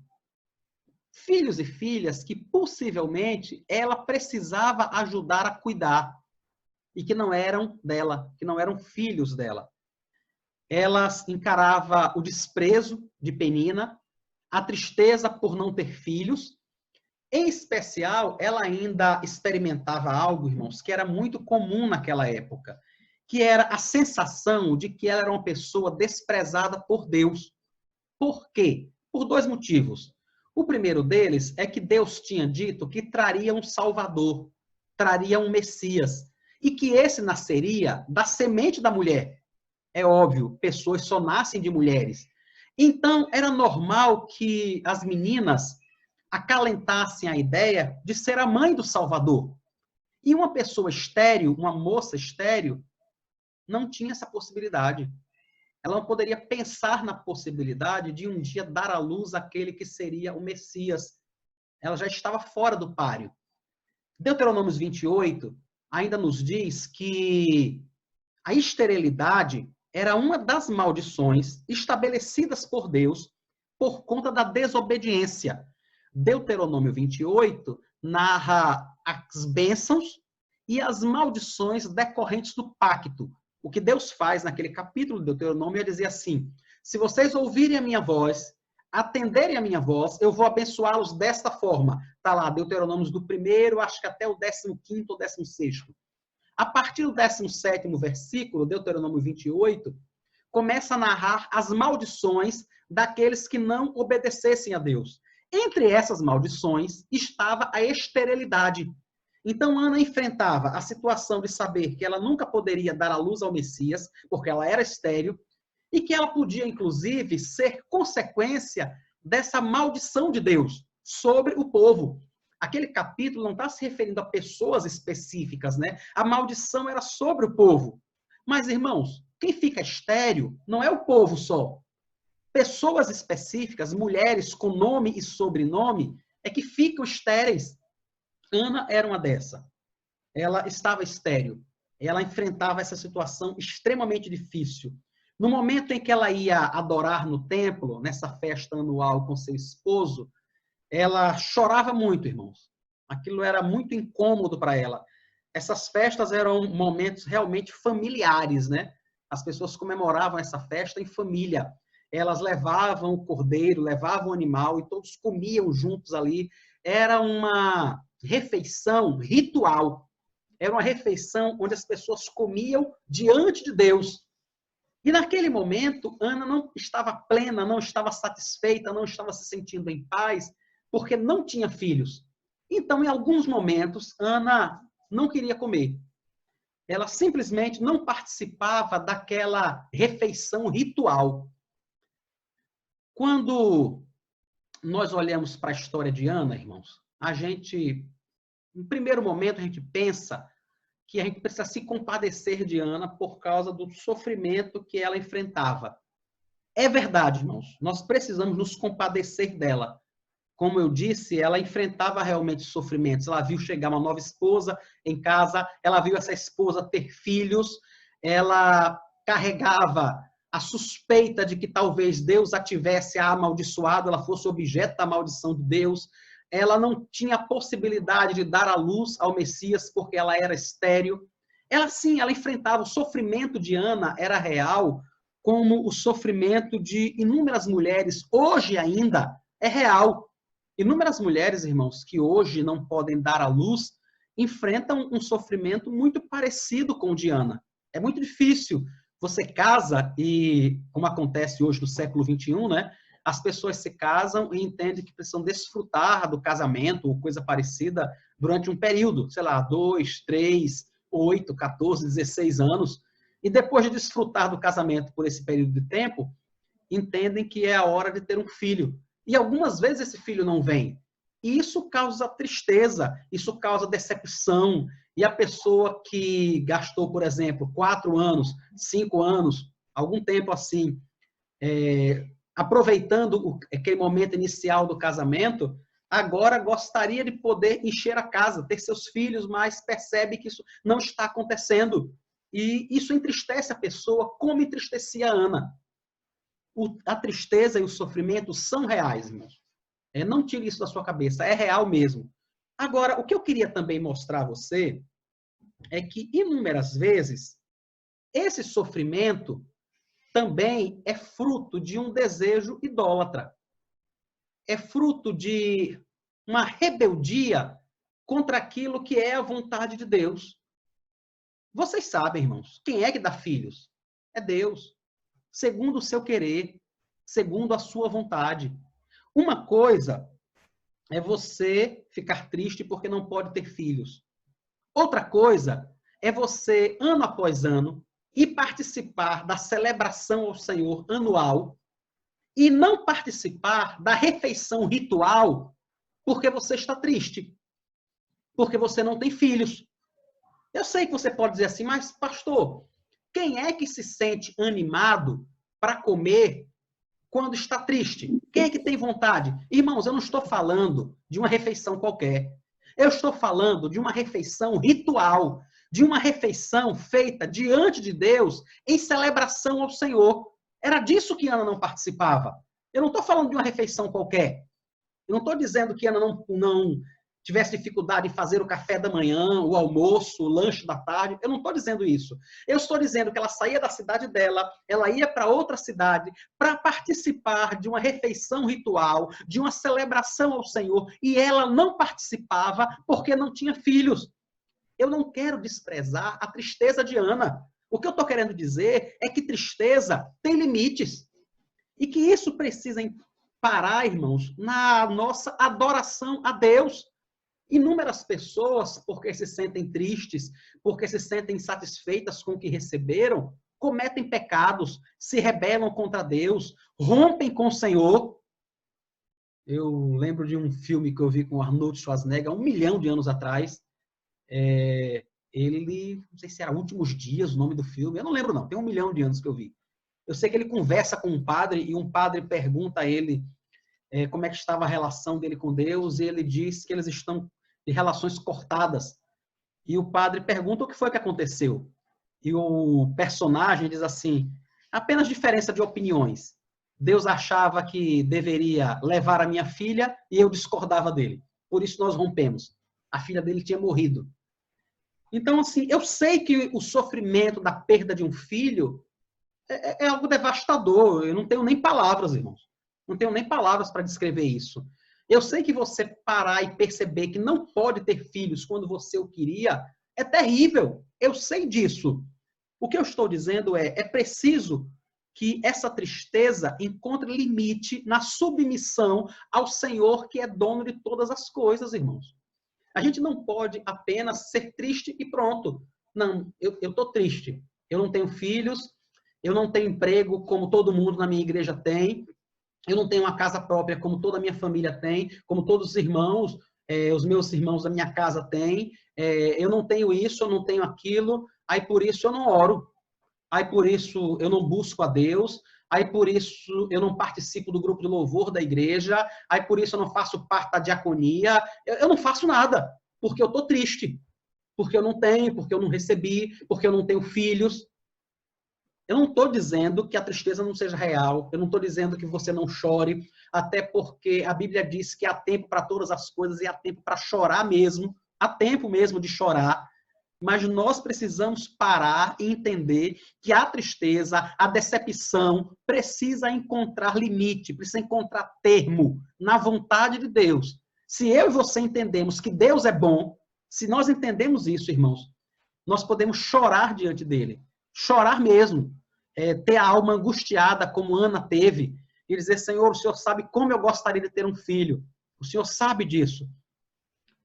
Filhos e filhas que possivelmente ela precisava ajudar a cuidar e que não eram dela, que não eram filhos dela. Ela encarava o desprezo de Penina, a tristeza por não ter filhos. Em especial, ela ainda experimentava algo, irmãos, que era muito comum naquela época, que era a sensação de que ela era uma pessoa desprezada por Deus. Por quê? Por dois motivos. O primeiro deles é que Deus tinha dito que traria um Salvador, traria um Messias, e que esse nasceria da semente da mulher. É óbvio, pessoas só nascem de mulheres. Então, era normal que as meninas acalentassem a ideia de ser a mãe do Salvador. E uma pessoa estéril, uma moça estéril, não tinha essa possibilidade. Ela não poderia pensar na possibilidade de um dia dar à luz aquele que seria o Messias. Ela já estava fora do páreo. Deuteronômio 28 ainda nos diz que a esterilidade era uma das maldições estabelecidas por Deus por conta da desobediência. Deuteronômio 28 narra as bênçãos e as maldições decorrentes do pacto. O que Deus faz naquele capítulo de Deuteronômio é dizer assim: se vocês ouvirem a minha voz, atenderem a minha voz, eu vou abençoá-los desta forma. Está lá, Deuteronômios do 1º, acho que até o 15º ou 16º. A partir do 17º versículo, Deuteronômio 28, começa a narrar as maldições daqueles que não obedecessem a Deus. Entre essas maldições estava a esterilidade. Então, Ana enfrentava a situação de saber que ela nunca poderia dar à luz ao Messias, porque ela era estéril, e que ela podia, inclusive, ser consequência dessa maldição de Deus sobre o povo. Aquele capítulo não está se referindo a pessoas específicas, né? A maldição era sobre o povo. Mas, irmãos, quem fica estéril não é o povo só. Pessoas específicas, mulheres com nome e sobrenome, é que ficam estéreis. Ana era uma dessa. Ela estava estéril. Ela enfrentava essa situação extremamente difícil. No momento em que ela ia adorar no templo, nessa festa anual com seu esposo, ela chorava muito, irmãos. Aquilo era muito incômodo para ela. Essas festas eram momentos realmente familiares, né? As pessoas comemoravam essa festa em família. Elas levavam o cordeiro, levavam o animal e todos comiam juntos ali. Era uma refeição ritual. Era uma refeição onde as pessoas comiam diante de Deus. E naquele momento, Ana não estava plena, não estava satisfeita, não estava se sentindo em paz, porque não tinha filhos. Então, em alguns momentos, Ana não queria comer. Ela simplesmente não participava daquela refeição ritual. Quando nós olhamos para a história de Ana, irmãos, a gente, em primeiro momento, a gente pensa que a gente precisa se compadecer de Ana por causa do sofrimento que ela enfrentava. É verdade, irmãos, nós precisamos nos compadecer dela. Como eu disse, ela enfrentava realmente sofrimentos. Ela viu chegar uma nova esposa em casa, ela viu essa esposa ter filhos, ela carregava a suspeita de que talvez Deus a tivesse amaldiçoado, ela fosse objeto da maldição de Deus. Ela não tinha a possibilidade de dar à luz ao Messias porque ela era estéril. Ela sim, ela enfrentava o sofrimento de Ana, era real, como o sofrimento de inúmeras mulheres, hoje ainda é real. Inúmeras mulheres, irmãos, que hoje não podem dar à luz, enfrentam um sofrimento muito parecido com o de Ana. É muito difícil. Você casa e, como acontece hoje no século XXI, né? As pessoas se casam e entendem que precisam desfrutar do casamento ou coisa parecida durante um período, sei lá, 2, 3, 8, 14, 16 anos. E depois de desfrutar do casamento por esse período de tempo, entendem que é a hora de ter um filho. E algumas vezes esse filho não vem. E isso causa tristeza, isso causa decepção. E a pessoa que gastou, por exemplo, 4 anos, 5 anos, algum tempo assim, aproveitando aquele momento inicial do casamento, agora gostaria de poder encher a casa, ter seus filhos, mas percebe que isso não está acontecendo. E isso entristece a pessoa, como entristecia a Ana. a tristeza e o sofrimento são reais, irmãos. Não tire isso da sua cabeça, é real mesmo. Agora, o que eu queria também mostrar a você é que, inúmeras vezes, esse sofrimento também é fruto de um desejo idólatra. É fruto de uma rebeldia contra aquilo que é a vontade de Deus. Vocês sabem, irmãos, quem é que dá filhos? É Deus. Segundo o seu querer, segundo a sua vontade. Uma coisa é você ficar triste porque não pode ter filhos. Outra coisa é você, ano após ano, ir participar da celebração ao Senhor anual e não participar da refeição ritual porque você está triste, porque você não tem filhos. Eu sei que você pode dizer assim, mas pastor, quem é que se sente animado para comer quando está triste? Quem é que tem vontade? Irmãos, eu não estou falando de uma refeição qualquer. Eu estou falando de uma refeição ritual, de uma refeição feita diante de Deus em celebração ao Senhor. Era disso que Ana não participava. Eu não estou falando de uma refeição qualquer. Eu não estou dizendo que Ana não tivesse dificuldade em fazer o café da manhã, o almoço, o lanche da tarde. Eu não estou dizendo isso. Eu estou dizendo que ela saía da cidade dela, ela ia para outra cidade para participar de uma refeição ritual, de uma celebração ao Senhor, e ela não participava porque não tinha filhos. Eu não quero desprezar a tristeza de Ana. O que eu estou querendo dizer é que tristeza tem limites. E que isso precisa parar, irmãos, na nossa adoração a Deus. Inúmeras pessoas, porque se sentem tristes, porque se sentem insatisfeitas com o que receberam, cometem pecados, se rebelam contra Deus, rompem com o Senhor. Eu lembro de um filme que eu vi com Arnold Schwarzenegger há 1 milhão de anos atrás. Ele, não sei se era Últimos Dias, o nome do filme, eu não lembro não, tem 1 milhão de anos que eu vi. Eu sei que ele conversa com um padre e um padre pergunta a ele como é que estava a relação dele com Deus, e ele diz que eles estão de relações cortadas. E o padre pergunta o que foi que aconteceu. E o personagem diz assim, apenas diferença de opiniões. Deus achava que deveria levar a minha filha e eu discordava dele. Por isso nós rompemos. A filha dele tinha morrido. Então, assim, eu sei que o sofrimento da perda de um filho é algo devastador. Eu não tenho nem palavras, irmãos. Não tenho nem palavras para descrever isso. Eu sei que você parar e perceber que não pode ter filhos quando você o queria é terrível. Eu sei disso. O que eu estou dizendo é preciso que essa tristeza encontre limite na submissão ao Senhor, que é dono de todas as coisas, irmãos. A gente não pode apenas ser triste e pronto. Não, eu estou triste. Eu não tenho filhos, eu não tenho emprego como todo mundo na minha igreja tem, eu não tenho uma casa própria como toda a minha família tem, como todos os irmãos, os meus irmãos da minha casa têm, eu não tenho isso, eu não tenho aquilo, aí por isso eu não oro, aí por isso eu não busco a Deus, aí por isso eu não participo do grupo de louvor da igreja, aí por isso eu não faço parte da diaconia, eu não faço nada, porque eu estou triste, porque eu não tenho, porque eu não recebi, porque eu não tenho filhos. Eu não estou dizendo que a tristeza não seja real, eu não estou dizendo que você não chore, até porque a Bíblia diz que há tempo para todas as coisas e há tempo para chorar mesmo, há tempo mesmo de chorar, mas nós precisamos parar e entender que a tristeza, a decepção, precisa encontrar limite, precisa encontrar termo na vontade de Deus. Se eu e você entendemos que Deus é bom, se nós entendemos isso, irmãos, nós podemos chorar diante dele. Chorar mesmo, ter a alma angustiada como Ana teve, e dizer, Senhor, o Senhor sabe como eu gostaria de ter um filho, o Senhor sabe disso,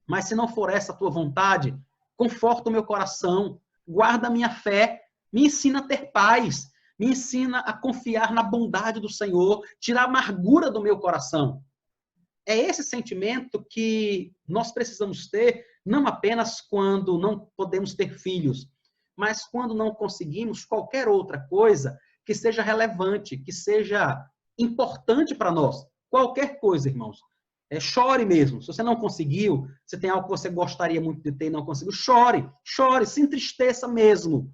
mas se não for essa a tua vontade, conforta o meu coração, guarda a minha fé, me ensina a ter paz, me ensina a confiar na bondade do Senhor, tirar a amargura do meu coração. É esse sentimento que nós precisamos ter, não apenas quando não podemos ter filhos, mas quando não conseguimos qualquer outra coisa que seja relevante, que seja importante para nós. Qualquer coisa, irmãos. Chore mesmo. Se você não conseguiu, se tem algo que você gostaria muito de ter e não conseguiu, chore, chore, se entristeça mesmo.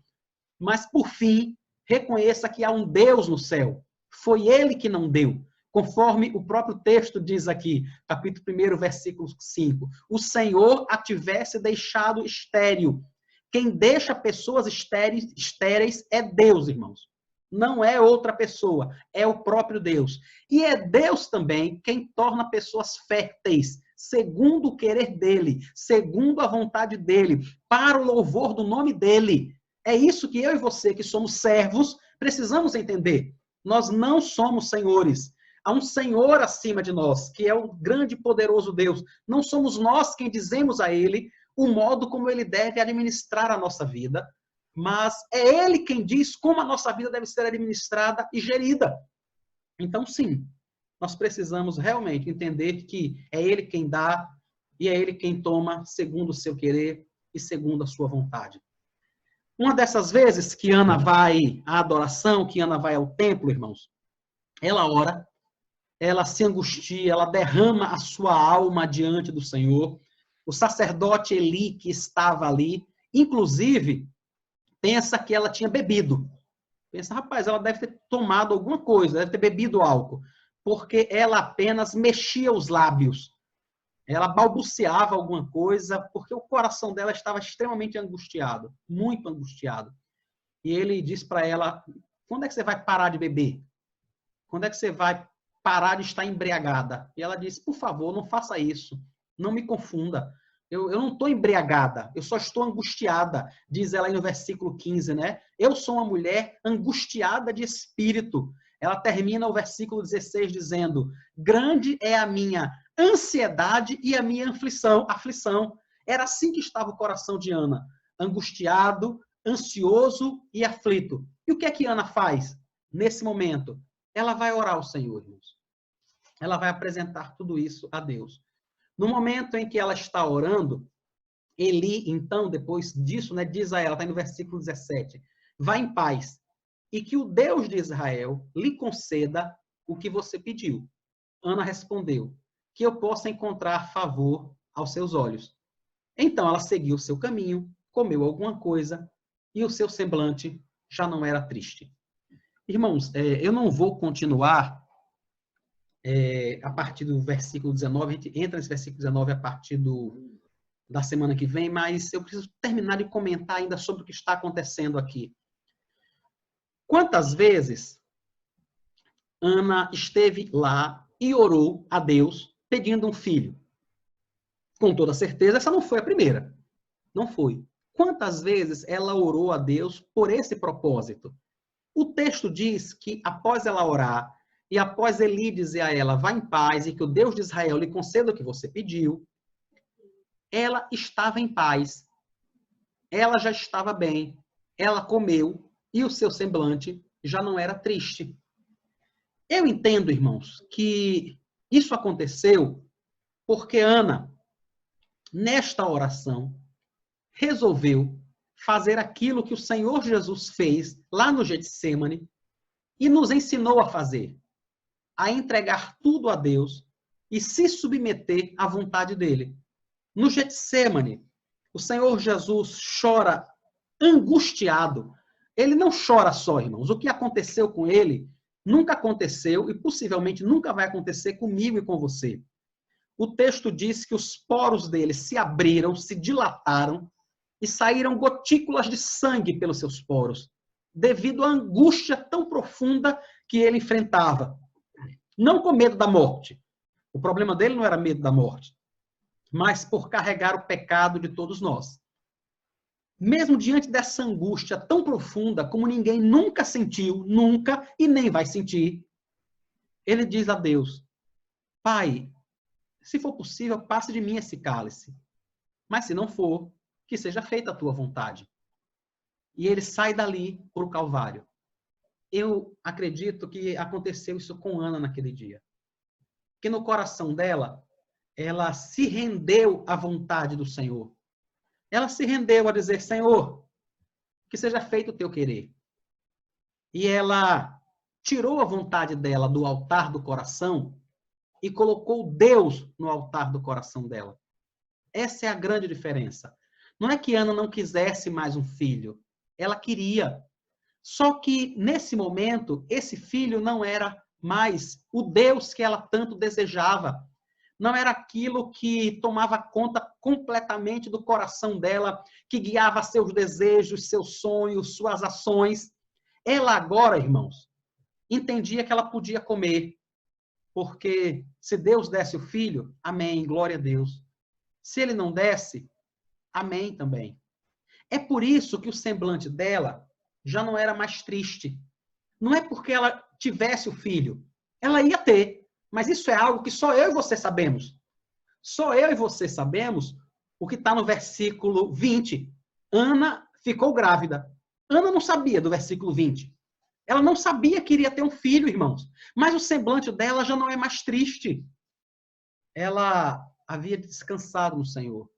Mas, por fim, reconheça que há um Deus no céu. Foi ele que não deu. Conforme o próprio texto diz aqui, capítulo 1, versículo 5. O Senhor a tivesse deixado estéril. Quem deixa pessoas estéreis é Deus, irmãos. Não é outra pessoa, é o próprio Deus. E é Deus também quem torna pessoas férteis, segundo o querer dele, segundo a vontade dele, para o louvor do nome dele. É isso que eu e você, que somos servos, precisamos entender. Nós não somos senhores. Há um Senhor acima de nós, que é o grande e poderoso Deus. Não somos nós quem dizemos a ele o modo como ele deve administrar a nossa vida, mas é ele quem diz como a nossa vida deve ser administrada e gerida. Então, sim, nós precisamos realmente entender que é ele quem dá e é ele quem toma segundo o seu querer e segundo a sua vontade. Uma dessas vezes que Ana vai à adoração, que Ana vai ao templo, irmãos, ela ora, ela se angustia, ela derrama a sua alma diante do Senhor. O sacerdote Eli, que estava ali, inclusive, pensa que ela tinha bebido. Pensa, rapaz, ela deve ter tomado alguma coisa, deve ter bebido álcool, porque ela apenas mexia os lábios. Ela balbuciava alguma coisa, porque o coração dela estava extremamente angustiado, muito angustiado. E ele diz para ela, quando é que você vai parar de beber? Quando é que você vai parar de estar embriagada? E ela diz, por favor, não faça isso, não me confunda. Eu não estou embriagada, eu só estou angustiada, diz ela aí no versículo 15, né? Eu sou uma mulher angustiada de espírito. Ela termina o versículo 16 dizendo, grande é a minha ansiedade e a minha aflição. Era assim que estava o coração de Ana, angustiado, ansioso e aflito. E o que é que Ana faz nesse momento? Ela vai orar ao Senhor, irmãos. Ela vai apresentar tudo isso a Deus. No momento em que ela está orando, Eli, então, depois disso, né, diz a ela, está no versículo 17, vá em paz, e que o Deus de Israel lhe conceda o que você pediu. Ana respondeu, que eu possa encontrar favor aos seus olhos. Então ela seguiu o seu caminho, comeu alguma coisa, e o seu semblante já não era triste. Irmãos, eu não vou continuar a partir do versículo 19, a gente entra nesse versículo 19 a partir da semana que vem, mas eu preciso terminar de comentar ainda sobre o que está acontecendo aqui. Quantas vezes Ana esteve lá e orou a Deus pedindo um filho? Com toda certeza, essa não foi a primeira. Não foi. Quantas vezes ela orou a Deus por esse propósito? O texto diz que após ela orar, e após Eli dizer a ela, vá em paz, e que o Deus de Israel lhe conceda o que você pediu, ela estava em paz. Ela já estava bem. Ela comeu, e o seu semblante já não era triste. Eu entendo, irmãos, que isso aconteceu porque Ana, nesta oração, resolveu fazer aquilo que o Senhor Jesus fez lá no Getsemane e nos ensinou a fazer. A entregar tudo a Deus e se submeter à vontade dele. No Getsemane, o Senhor Jesus chora angustiado. Ele não chora só, irmãos. O que aconteceu com ele nunca aconteceu e possivelmente nunca vai acontecer comigo e com você. O texto diz que os poros dele se abriram, se dilataram e saíram gotículas de sangue pelos seus poros, devido à angústia tão profunda que ele enfrentava. Não com medo da morte. O problema dele não era medo da morte, mas por carregar o pecado de todos nós. Mesmo diante dessa angústia tão profunda, como ninguém nunca sentiu, nunca e nem vai sentir, ele diz a Deus, Pai, se for possível, passe de mim esse cálice. Mas se não for, que seja feita a tua vontade. E ele sai dali para o Calvário. Eu acredito que aconteceu isso com Ana naquele dia. Que no coração dela, ela se rendeu à vontade do Senhor. Ela se rendeu a dizer, Senhor, que seja feito o teu querer. E ela tirou a vontade dela do altar do coração e colocou Deus no altar do coração dela. Essa é a grande diferença. Não é que Ana não quisesse mais um filho. Ela queria. Só que, nesse momento, esse filho não era mais o Deus que ela tanto desejava. Não era aquilo que tomava conta completamente do coração dela, que guiava seus desejos, seus sonhos, suas ações. Ela agora, irmãos, entendia que ela podia comer, porque se Deus desse o filho, amém, glória a Deus. Se ele não desse, amém também. É por isso que o semblante dela já não era mais triste. Não é porque ela tivesse o filho. Ela ia ter, mas isso é algo que só eu e você sabemos. Só eu e você sabemos o que está no versículo 20. Ana ficou grávida. Ana não sabia do versículo 20. Ela não sabia que iria ter um filho, irmãos. Mas o semblante dela já não é mais triste. Ela havia descansado no Senhor.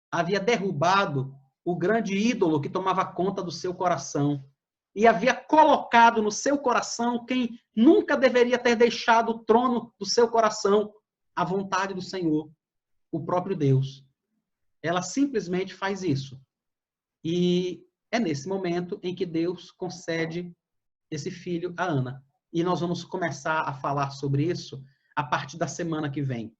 Havia derrubado o grande ídolo que tomava conta do seu coração. E havia colocado no seu coração quem nunca deveria ter deixado o trono do seu coração, a vontade do Senhor, o próprio Deus. Ela simplesmente faz isso. E é nesse momento em que Deus concede esse filho a Ana. E nós vamos começar a falar sobre isso a partir da semana que vem.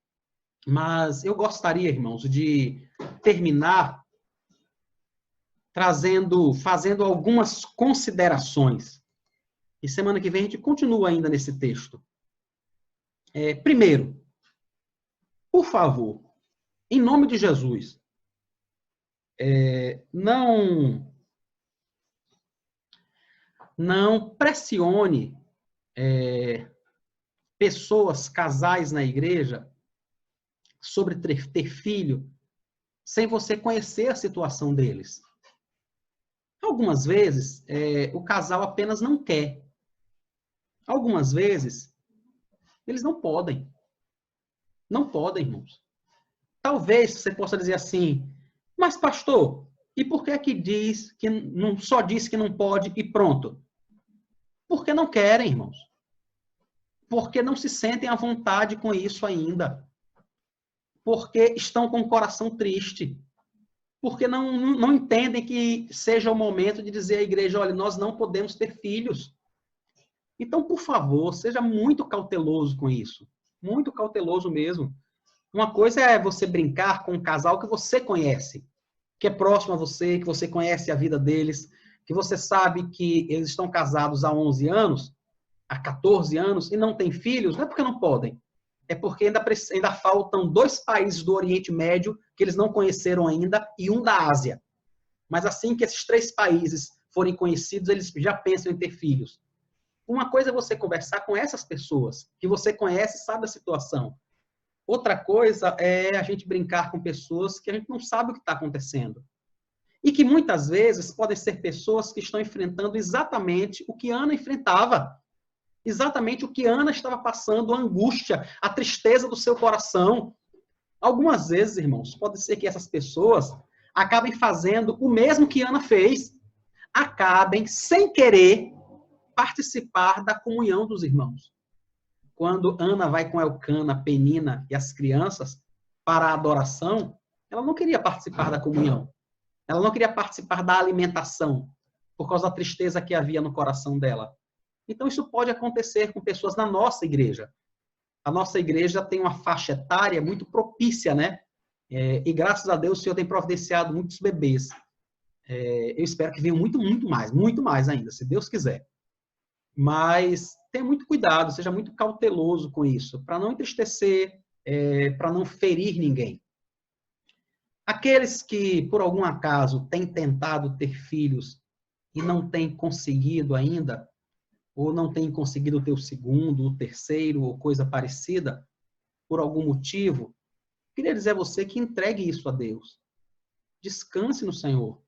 Mas eu gostaria, irmãos, de terminar fazendo algumas considerações. E semana que vem a gente continua ainda nesse texto. Primeiro, por favor, em nome de Jesus, não pressione pessoas, casais na igreja, sobre ter filho, sem você conhecer a situação deles. Algumas vezes, o casal apenas não quer. Algumas vezes, eles não podem. Não podem, irmãos. Talvez você possa dizer assim, mas pastor, e por que que diz que não só diz que não pode e pronto? Porque não querem, irmãos. Porque não se sentem à vontade com isso ainda. Porque estão com o coração triste. Porque não entendem que seja o momento de dizer à igreja, olha, nós não podemos ter filhos. Então, por favor, seja muito cauteloso com isso. Muito cauteloso mesmo. Uma coisa é você brincar com um casal que você conhece, que é próximo a você, que você conhece a vida deles, que você sabe que eles estão casados há 11 anos, há 14 anos, e não têm filhos, não é porque não podem. É porque ainda faltam 2 países do Oriente Médio que eles não conheceram ainda e um da Ásia. Mas assim que esses 3 países forem conhecidos, eles já pensam em ter filhos. Uma coisa é você conversar com essas pessoas, que você conhece e sabe a situação. Outra coisa é a gente brincar com pessoas que a gente não sabe o que está acontecendo. E que muitas vezes podem ser pessoas que estão enfrentando exatamente o que Ana enfrentava. Exatamente o que Ana estava passando, a angústia, a tristeza do seu coração. Algumas vezes, irmãos, pode ser que essas pessoas acabem fazendo o mesmo que Ana fez. Acabem, sem querer, participar da comunhão dos irmãos. Quando Ana vai com Elcana, Penina e as crianças para a adoração, ela não queria participar da comunhão. Ela não queria participar da alimentação, por causa da tristeza que havia no coração dela. Então, isso pode acontecer com pessoas na nossa igreja. A nossa igreja tem uma faixa etária muito propícia, né? E graças a Deus o Senhor tem providenciado muitos bebês. Eu espero que venham muito mais ainda, se Deus quiser. Mas tenha muito cuidado, seja muito cauteloso com isso, para não entristecer, para não ferir ninguém. Aqueles que, por algum acaso, têm tentado ter filhos e não têm conseguido ainda, ou não têm conseguido ter o segundo, o terceiro, ou coisa parecida, por algum motivo, queria dizer a você que entregue isso a Deus. Descanse no Senhor.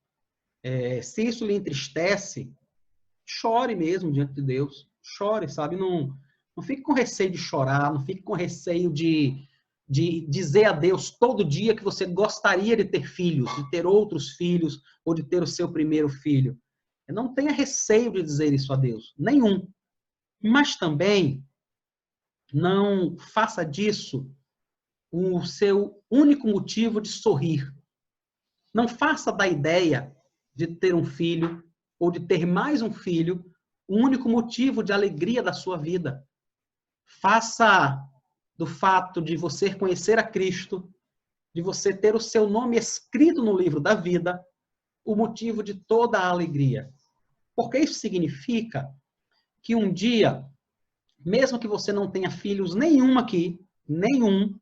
Se isso lhe entristece, chore mesmo diante de Deus. Chore, sabe? Não fique com receio de chorar, não fique com receio de dizer a Deus todo dia que você gostaria de ter filhos, de ter outros filhos, ou de ter o seu primeiro filho. Não tenha receio de dizer isso a Deus, nenhum. Mas também não faça disso o seu único motivo de sorrir. Não faça da ideia de ter um filho ou de ter mais um filho, o único motivo de alegria da sua vida. Faça do fato de você conhecer a Cristo, de você ter o seu nome escrito no livro da vida, o motivo de toda a alegria. Porque isso significa que um dia, mesmo que você não tenha filhos nenhum aqui, nenhum,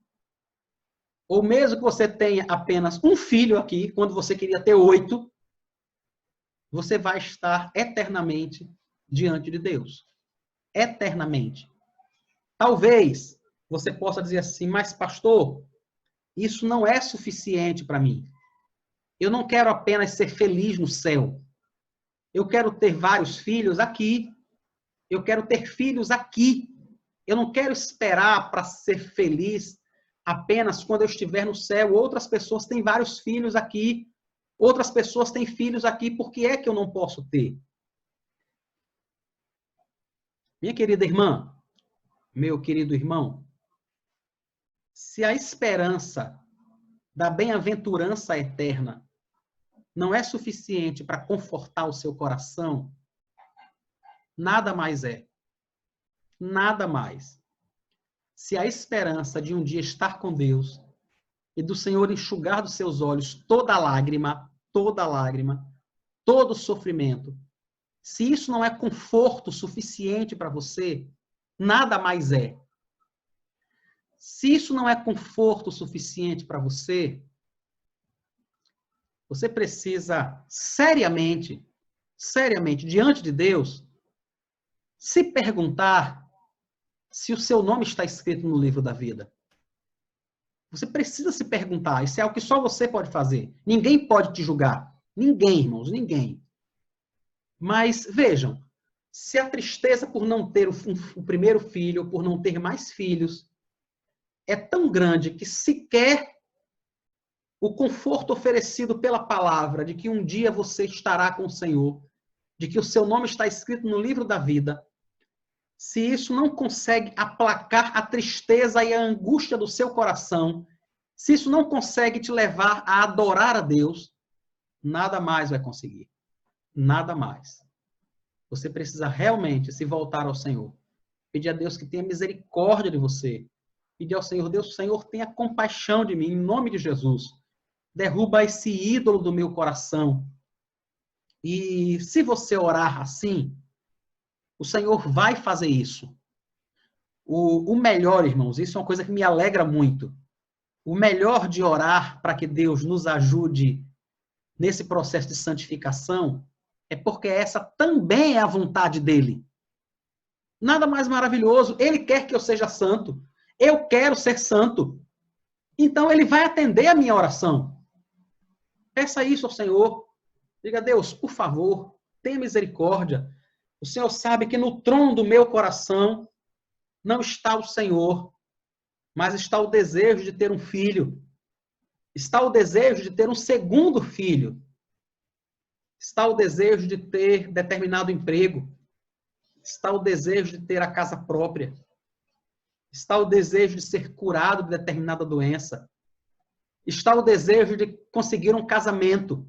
ou mesmo que você tenha apenas um filho aqui, quando você queria ter 8, você vai estar eternamente diante de Deus. Eternamente. Talvez você possa dizer assim, mas pastor, isso não é suficiente para mim. Eu não quero apenas ser feliz no céu. Eu quero ter vários filhos aqui. Eu quero ter filhos aqui. Eu não quero esperar para ser feliz apenas quando eu estiver no céu. Outras pessoas têm vários filhos aqui. Outras pessoas têm filhos aqui. Por que é que eu não posso ter? Minha querida irmã, meu querido irmão, se a esperança da bem-aventurança eterna não é suficiente para confortar o seu coração, nada mais é. Nada mais. Se a esperança de um dia estar com Deus e do Senhor enxugar dos seus olhos toda lágrima, todo sofrimento, se isso não é conforto suficiente para você, nada mais é. Se isso não é conforto suficiente para você, você precisa seriamente, diante de Deus, se perguntar se o seu nome está escrito no livro da vida. Você precisa se perguntar. Isso é algo que só você pode fazer. Ninguém pode te julgar. Ninguém, irmãos, ninguém. Mas vejam, se a tristeza por não ter o primeiro filho, por não ter mais filhos, é tão grande que sequer o conforto oferecido pela palavra de que um dia você estará com o Senhor, de que o seu nome está escrito no livro da vida, se isso não consegue aplacar a tristeza e a angústia do seu coração, se isso não consegue te levar a adorar a Deus, nada mais vai conseguir. Nada mais. Você precisa realmente se voltar ao Senhor. Pedir a Deus que tenha misericórdia de você. Pedir ao Senhor, Deus, Senhor, tenha compaixão de mim, em nome de Jesus. Derruba esse ídolo do meu coração. E se você orar assim, o Senhor vai fazer isso. O melhor, irmãos, isso é uma coisa que me alegra muito. O melhor de orar para que Deus nos ajude nesse processo de santificação é porque essa também é a vontade dele. Nada mais maravilhoso. Ele quer que eu seja santo. Eu quero ser santo. Então ele vai atender a minha oração. Peça isso ao Senhor. Diga a Deus, por favor, tenha misericórdia. O Senhor sabe que no trono do meu coração não está o Senhor, mas está o desejo de ter um filho. Está o desejo de ter um segundo filho. Está o desejo de ter determinado emprego. Está o desejo de ter a casa própria. Está o desejo de ser curado de determinada doença. Está o desejo de conseguir um casamento.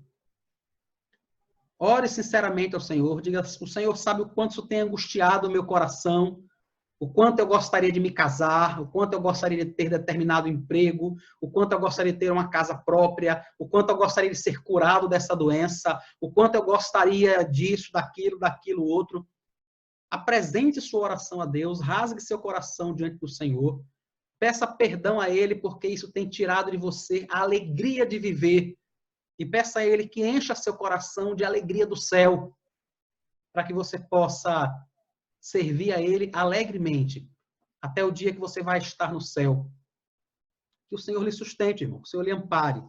Ore sinceramente ao Senhor. Diga, o Senhor sabe o quanto isso tem angustiado o meu coração, o quanto eu gostaria de me casar, o quanto eu gostaria de ter determinado emprego, o quanto eu gostaria de ter uma casa própria, o quanto eu gostaria de ser curado dessa doença, o quanto eu gostaria disso, daquilo, outro. Apresente sua oração a Deus, rasgue seu coração diante do Senhor, peça perdão a Ele, porque isso tem tirado de você a alegria de viver, e peça a Ele que encha seu coração de alegria do céu, para que você possa servir a Ele alegremente, até o dia que você vai estar no céu. Que o Senhor lhe sustente, irmão, que o Senhor lhe ampare.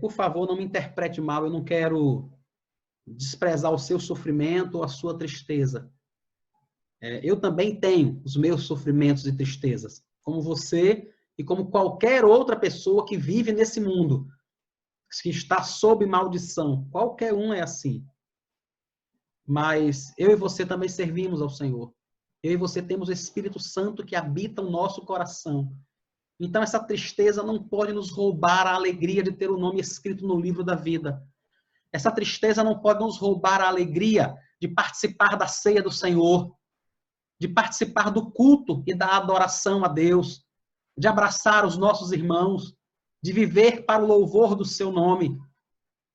Por favor, não me interprete mal, eu não quero desprezar o seu sofrimento ou a sua tristeza. Eu também tenho os meus sofrimentos e tristezas, como você e como qualquer outra pessoa que vive nesse mundo, que está sob maldição. Qualquer um é assim. Mas eu e você também servimos ao Senhor. Eu e você temos o Espírito Santo que habita o nosso coração. Então essa tristeza não pode nos roubar a alegria de ter o nome escrito no livro da vida. Essa tristeza não pode nos roubar a alegria de participar da ceia do Senhor, de participar do culto e da adoração a Deus, de abraçar os nossos irmãos, de viver para o louvor do seu nome.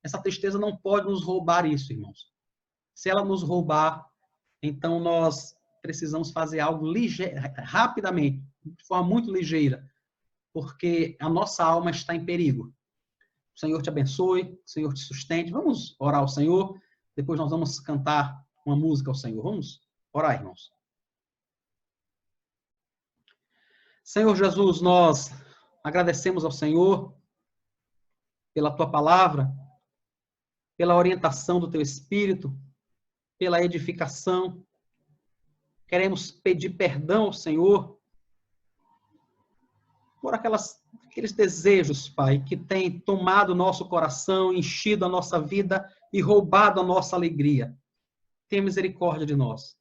Essa tristeza não pode nos roubar isso, irmãos. Se ela nos roubar, então nós precisamos fazer algo rapidamente, de forma muito ligeira, porque a nossa alma está em perigo. O Senhor te abençoe, o Senhor te sustente. Vamos orar ao Senhor, depois nós vamos cantar uma música ao Senhor. Vamos orar, irmãos. Senhor Jesus, nós agradecemos ao Senhor pela tua palavra, pela orientação do teu Espírito, pela edificação. Queremos pedir perdão ao Senhor por aqueles desejos, Pai, que têm tomado o nosso coração, enchido a nossa vida e roubado a nossa alegria. Tenha misericórdia de nós.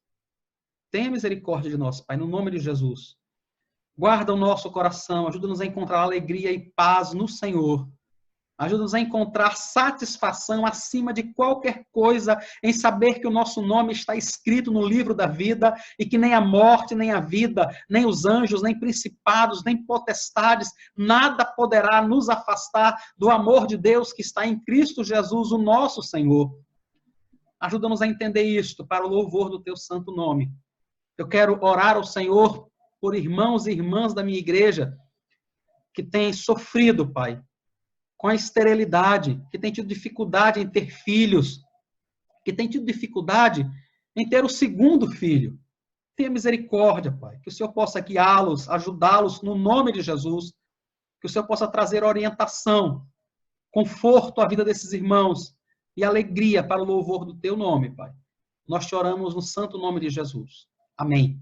Tenha misericórdia de nós, Pai, no nome de Jesus. Guarda o nosso coração, ajuda-nos a encontrar alegria e paz no Senhor. Ajuda-nos a encontrar satisfação acima de qualquer coisa em saber que o nosso nome está escrito no livro da vida e que nem a morte, nem a vida, nem os anjos, nem principados, nem potestades, nada poderá nos afastar do amor de Deus que está em Cristo Jesus, o nosso Senhor. Ajuda-nos a entender isto para o louvor do teu santo nome. Eu quero orar ao Senhor por irmãos e irmãs da minha igreja que têm sofrido, Pai, com a esterilidade, que têm tido dificuldade em ter filhos, que têm tido dificuldade em ter o segundo filho. Tenha misericórdia, Pai, que o Senhor possa guiá-los, ajudá-los no nome de Jesus, que o Senhor possa trazer orientação, conforto à vida desses irmãos e alegria para o louvor do teu nome, Pai. Nós te oramos no santo nome de Jesus. Amém.